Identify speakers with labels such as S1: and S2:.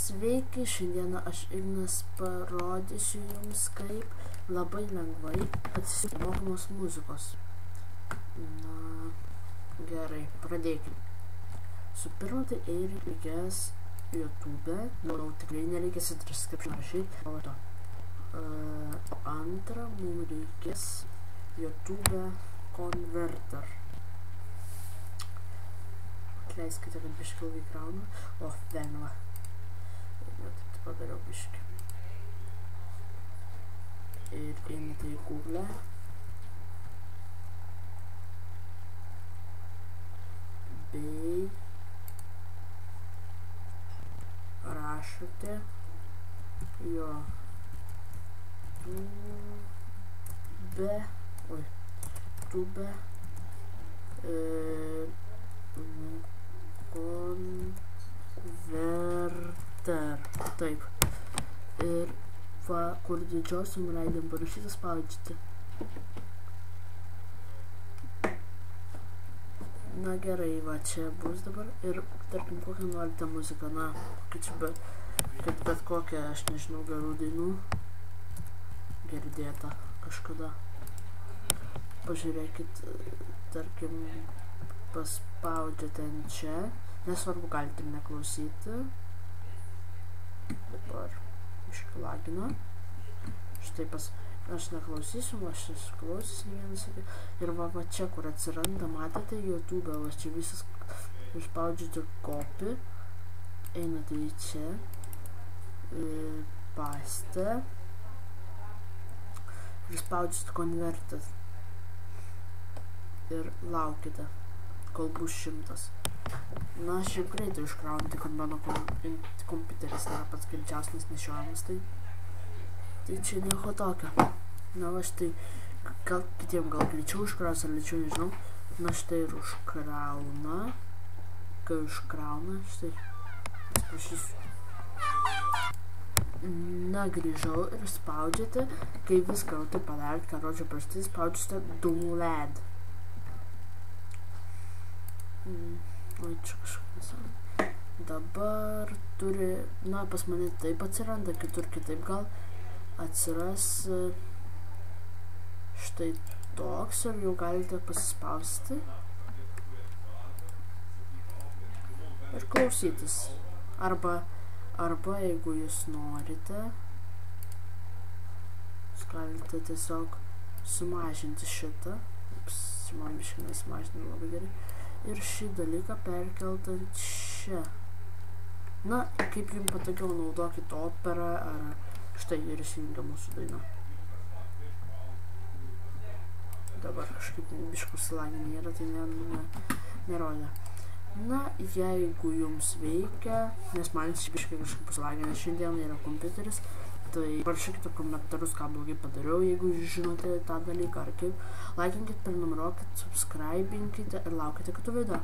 S1: Sveiki, šiandieną aš Ignas parodysiu jums, kaip labai lengvai atsisukti mokamos muzikos. Na, gerai, pradėkime. Su pirma, tai reikės YouTube, manau, tikrai nereikės transcription rašyti, o to. Antra, mums reikės YouTube Converter. Atleiskite, kad biškį ilgai kraunu. O, velnava. Jau taip padariau biškį. Ir einate į Google. Bei rašote jo tube Converter. Taip. Ir va, kur didžiosiom raidėm parašyta, spaudžiate. Na gerai, va čia bus dabar. Ir tarkim, kokią norite muziką. Na, kad bet kokią, aš nežinau, gerų dainų girdėta kažkada. Pažiūrėkit, tarkim, paspaudžiate ant čia. Nesvarbu, galite ir neklausyti. Dabar išklagina. Štai aš neklausysiu, aš klausysiu vienas. Ir va čia, kur atsiranda, matėte YouTube, va čia visas, išspaudžiate copy, einate į čia, paste, ir spaudžiate converted. Ir laukite, kol bus 100. Na, šiaip greitai iškraunti, kad mano kompiuteris nėra pats greičiausias nešiojamas, tai čia nieko tokio. Na, va štai, kitiem gal greičiau iškraus, ar lėčiau, nežinau. Na, štai ir užkrauna. Kai užkrauna, štai, atsiprašysiu. Na, grįžau ir spaudžiate, kai viską jau taip padarėt, ką rodžia prastai, spaudžiate download. Oi, čia kažkas. Dabar turi, na, pas mane taip atsiranda, kitur kitaip gal atsiras štai toks ir jau galite pasispausti ir klausytis. Arba jeigu jūs norite, jūs galite tiesiog sumažinti šitą. Ups, man biškai nesumažinti labai gerai. Ir šį dalyką perkelt ant čia. Na, kaip jums patogiau, naudokit operą ar štai ir įsijungia mūsų daina. Dabar kažkaip biškų silaginė yra, tai nerodė. Na, jeigu jums veikia, nes man biškai kažkaip silaginė šiandien yra kompiuteris, tai parašykite komentarus, ką blogai padariau, jeigu žinote tą dalyką ar kaip. Laikinkit, prenumeruokit, subscribinkite ir laukite kitų video.